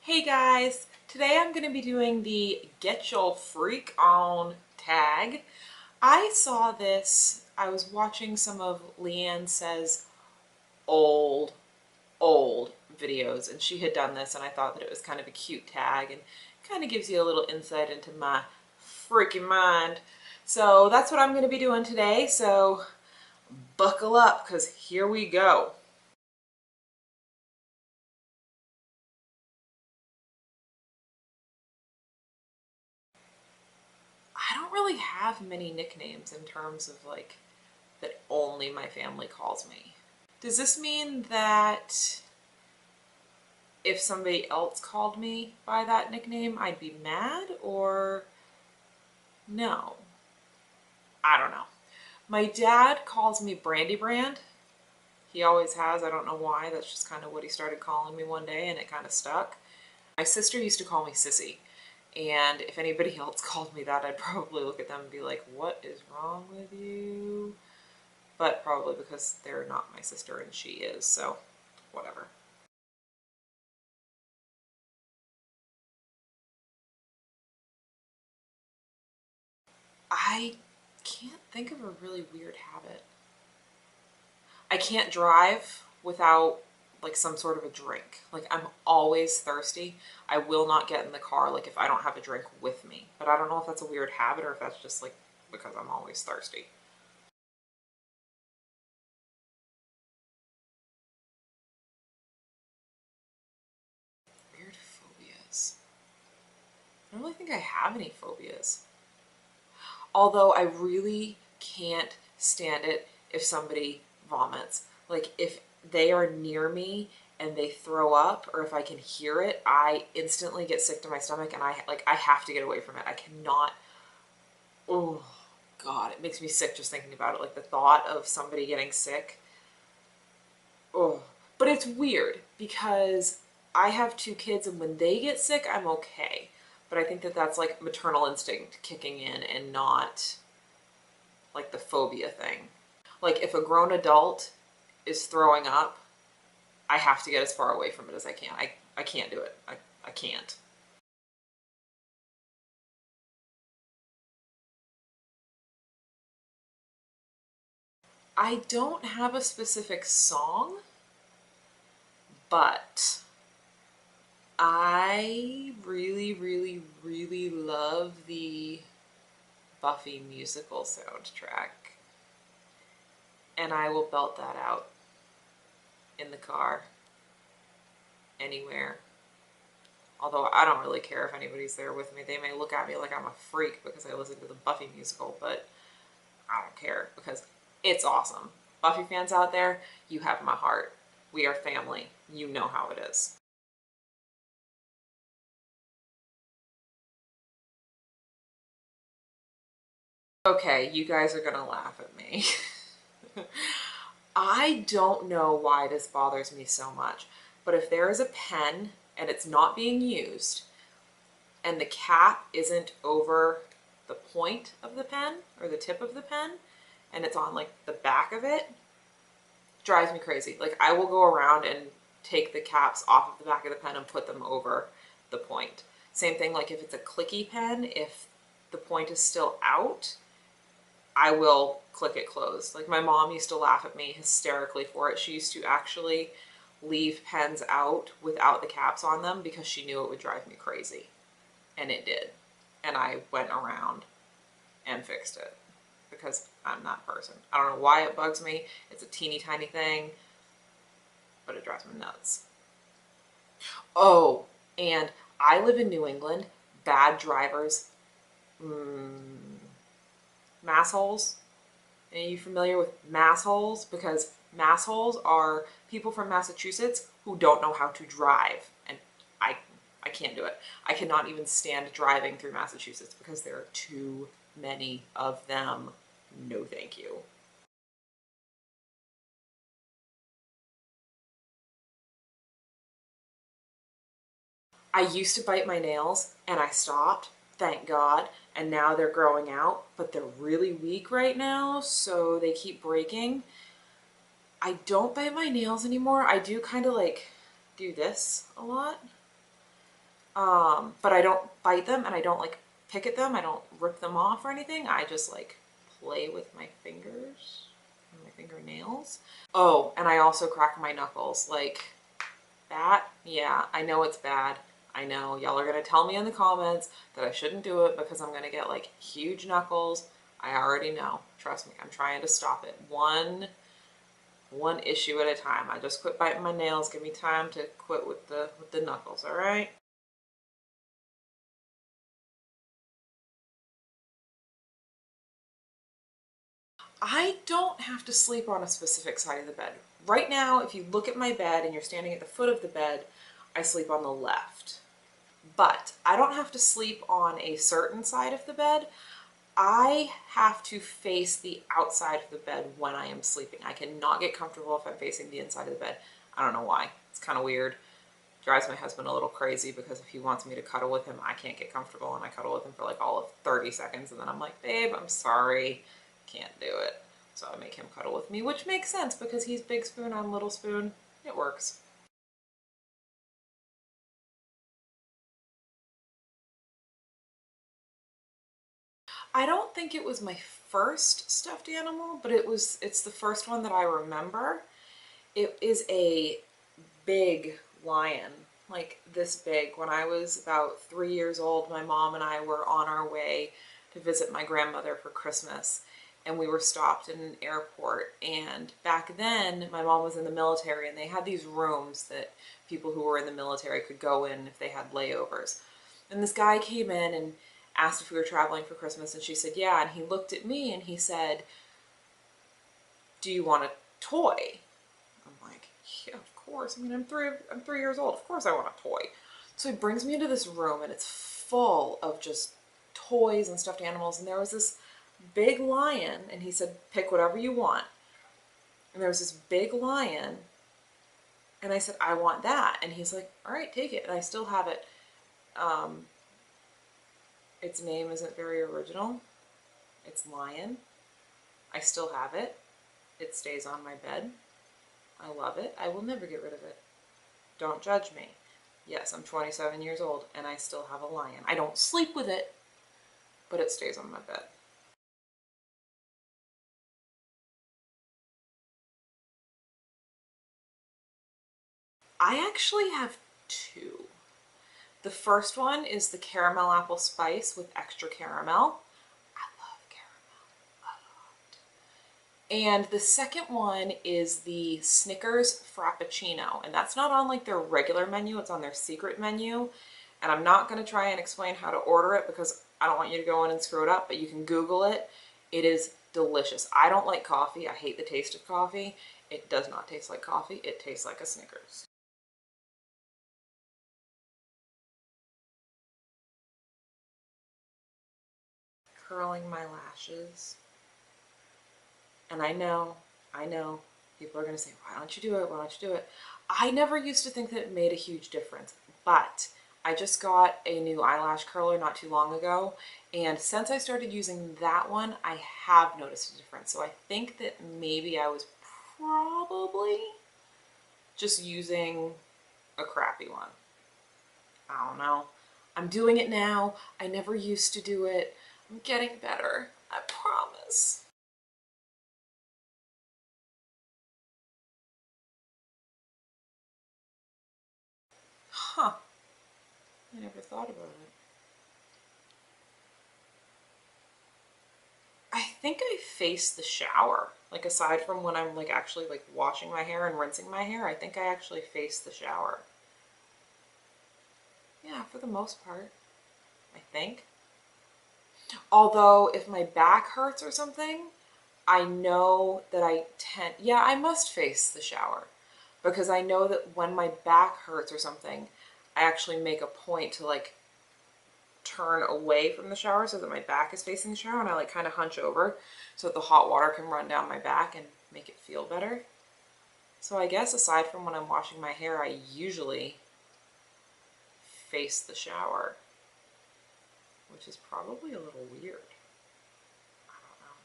Hey guys, today I'm going to be doing the Get Your Freak On tag. I saw this, I was watching some of Leanne Says old videos, and she had done this, and I thought that it was kind of a cute tag and kind of gives you a little insight into my freaking mind. So that's what I'm going to be doing today, so buckle up because here we go. I don't really have many nicknames in terms of like that only my family calls me. Does this mean that if somebody else called me by that nickname, I'd be mad, or no? I don't know. My dad calls me Brandy Brand. He always has. I don't know why. That's just kind of what he started calling me one day, and it kind of stuck. My sister used to call me Sissy. And if anybody else called me that, I'd probably look at them and be like, what is wrong with you? But probably because they're not my sister and she is, so whatever. I can't think of a really weird habit. I can't drive without like some sort of a drink. Like I'm always thirsty. I will not get in the car like if I don't have a drink with me. But I don't know if that's a weird habit or if that's just like because I'm always thirsty. Weird phobias. I don't really think I have any phobias. Although I really can't stand it if somebody vomits. Like if they are near me and they throw up, or if I can hear it, I instantly get sick to my stomach, and I have to get away from it. I cannot. Oh God, it makes me sick just thinking about it. Like the thought of somebody getting sick. Oh, but it's weird because I have two kids, and when they get sick, I'm okay. But I think that that's like maternal instinct kicking in and not like the phobia thing. Like if a grown adult is throwing up, I have to get as far away from it as I can. I can't do it. I can't. I don't have a specific song, but I really love the Buffy musical soundtrack. And I will belt that out in the car, anywhere. Although I don't really care if anybody's there with me. They may look at me like I'm a freak because I listen to the Buffy musical, but I don't care because it's awesome. Buffy fans out there, you have my heart. We are family. You know how it is. Okay, you guys are gonna laugh at me. I don't know why this bothers me so much, but if there is a pen and it's not being used and the cap isn't over the point of the pen or the tip of the pen and it's on like the back of it, drives me crazy. Like I will go around and take the caps off of the back of the pen and put them over the point. Same thing like if it's a clicky pen, if the point is still out, I will click it closed. Like my mom used to laugh at me hysterically for it. She used to actually leave pens out without the caps on them because she knew it would drive me crazy. And it did. And I went around and fixed it because I'm that person. I don't know why it bugs me. It's a teeny tiny thing, but it drives me nuts. Oh, and I live in New England. Bad drivers, massholes. Are you familiar with massholes? Because massholes are people from Massachusetts who don't know how to drive, and I, I can't do it. I cannot even stand driving through Massachusetts because there are too many of them. No, thank you. I used to bite my nails and I stopped, thank God, and now they're growing out, but they're really weak right now, so they keep breaking. I don't bite my nails anymore. I do kind of like do this a lot. But I don't bite them and I don't like pick at them. I don't rip them off or anything. I just like play with my fingers and my fingernails. Oh, and I also crack my knuckles. Like that, yeah, I know it's bad. I know y'all are gonna tell me in the comments that I shouldn't do it because I'm gonna get like huge knuckles. I already know. Trust me, I'm trying to stop it. One issue at a time. I just quit biting my nails. Give me time to quit with the knuckles, all right? I don't have to sleep on a specific side of the bed. Right now, if you look at my bed and you're standing at the foot of the bed, I sleep on the left. But I don't have to sleep on a certain side of the bed. I have to face the outside of the bed when I am sleeping. I cannot get comfortable if I'm facing the inside of the bed. I don't know why. It's kind of weird. Drives my husband a little crazy because if he wants me to cuddle with him, I can't get comfortable and I cuddle with him for like all of 30 seconds and then I'm like, babe, I'm sorry, can't do it. So I make him cuddle with me, which makes sense because he's big spoon, I'm little spoon. It works. I don't think it was my first stuffed animal, but it's the first one that I remember. It is a big lion, like this big. When I was about 3 years old, my mom and I were on our way to visit my grandmother for Christmas, and we were stopped in an airport. And back then, my mom was in the military, and they had these rooms that people who were in the military could go in if they had layovers. And this guy came in and asked if we were traveling for Christmas, and she said, yeah. And he looked at me and he said, do you want a toy? I'm like, yeah, of course. I mean, I'm 3 years old. Of course I want a toy. So he brings me into this room and it's full of just toys and stuffed animals. And there was this big lion and he said, pick whatever you want. And there was this big lion and I said, I want that. And he's like, all right, take it. And I still have it. Um, its name isn't very original. It's Lion. I still have it. It stays on my bed. I love it. I will never get rid of it. Don't judge me. Yes, I'm 27 years old and I still have a lion. I don't sleep with it, but it stays on my bed. I actually have two. The first one is the caramel apple spice with extra caramel. I love caramel a lot. And the second one is the Snickers Frappuccino. And that's not on like their regular menu, it's on their secret menu. And I'm not going to try and explain how to order it because I don't want you to go in and screw it up, but you can Google it. It is delicious. I don't like coffee. I hate the taste of coffee. It does not taste like coffee. It tastes like a Snickers. Curling my lashes. And I know, people are going to say, why don't you do it? Why don't you do it? I never used to think that it made a huge difference, but I just got a new eyelash curler not too long ago. And since I started using that one, I have noticed a difference. So I think that maybe I was probably just using a crappy one. I don't know. I'm doing it now. I never used to do it. I'm getting better. I promise. Huh. I never thought about it. I think I face the shower. Like aside from when I'm like actually like washing my hair and rinsing my hair, I think I actually face the shower. Yeah, for the most part, I think. Although if my back hurts or something, I know that yeah, I must face the shower because I know that when my back hurts or something, I actually make a point to like turn away from the shower so that my back is facing the shower and I like kind of hunch over so that the hot water can run down my back and make it feel better. So I guess aside from when I'm washing my hair, I usually face the shower, which is probably a little weird. I don't know.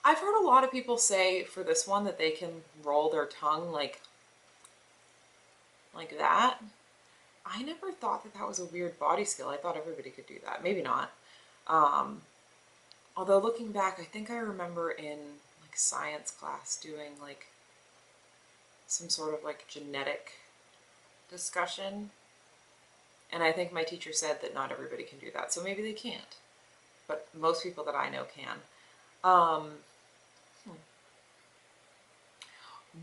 I've heard a lot of people say for this one that they can roll their tongue like that. I never thought that that was a weird body skill. I thought everybody could do that. Maybe not. Although looking back, I think I remember in like science class doing like some sort of like genetic discussion. And I think my teacher said that not everybody can do that. So maybe they can't. But most people that I know can.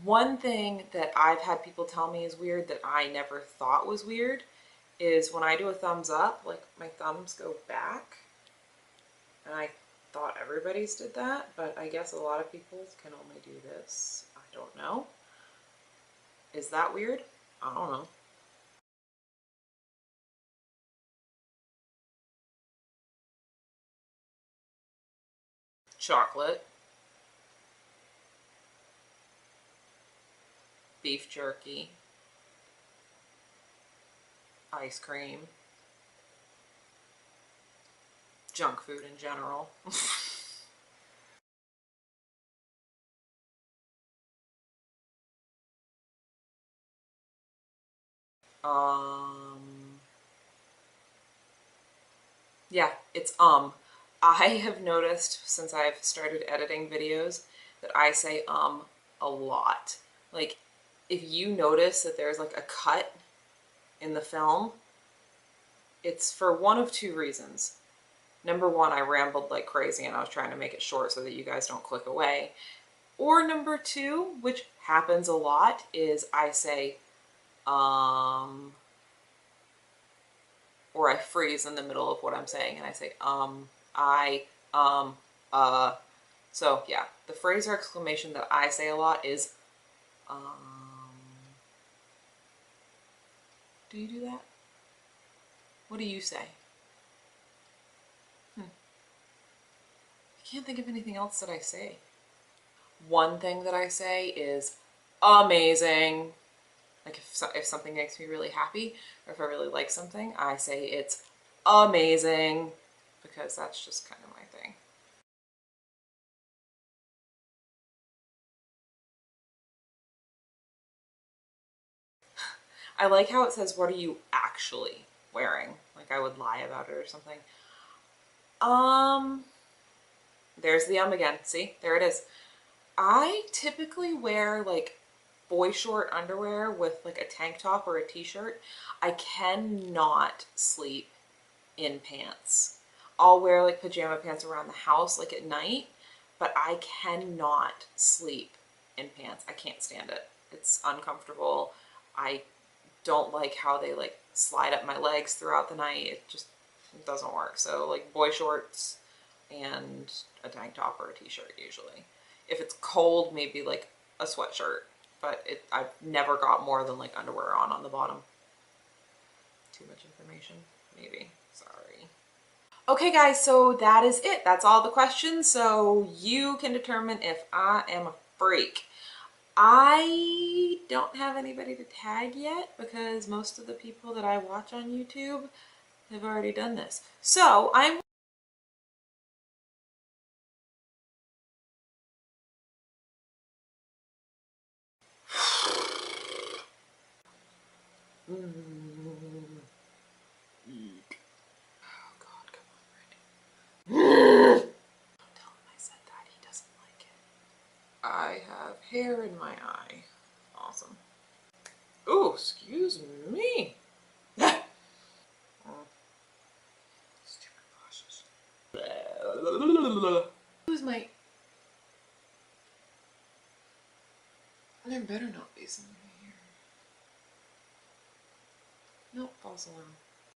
One thing that I've had people tell me is weird that I never thought was weird is when I do a thumbs up, like my thumbs go back. And I thought everybody's did that, but I guess a lot of people can only do this. I don't know. Is that weird? I don't know. Chocolate, beef jerky, ice cream, junk food in general. um, yeah, it's I have noticed since I've started editing videos that I say a lot. Like, if you notice that there's like a cut in the film, it's for one of two reasons. Number one, I rambled like crazy and I was trying to make it short so that you guys don't click away. Or number two, which happens a lot, is I say, or I freeze in the middle of what I'm saying and I say, I, uh. So yeah, the phrase or exclamation that I say a lot is, do you do that? What do you say? I can't think of anything else that I say. One thing that I say is amazing. Like if something makes me really happy or if I really like something, I say it's amazing because that's just kind of my thing. I like how it says, what are you actually wearing? Like I would lie about it or something. There's the again. See, there it is. I typically wear like boy short underwear with like a tank top or a t-shirt. I cannot sleep in pants. I'll wear like pajama pants around the house like at night, but I cannot sleep in pants. I can't stand it. It's uncomfortable. I don't like how they like slide up my legs throughout the night. It doesn't work. So like boy shorts and a tank top or a t-shirt usually. If it's cold, maybe like a sweatshirt, but I've never got more than like underwear on the bottom. Too much information, maybe. Sorry. Okay guys, so that is it. That's all the questions. So you can determine if I am a freak. I don't have anybody to tag yet because most of the people that I watch on YouTube have already done this. So I'm Oh God, come on, Randy. Don't tell him I said that. He doesn't like it. I have hair in my eye. Awesome. Oh, excuse me. Stupid glasses. Who's my... There better not be something here. Nope, false alarm.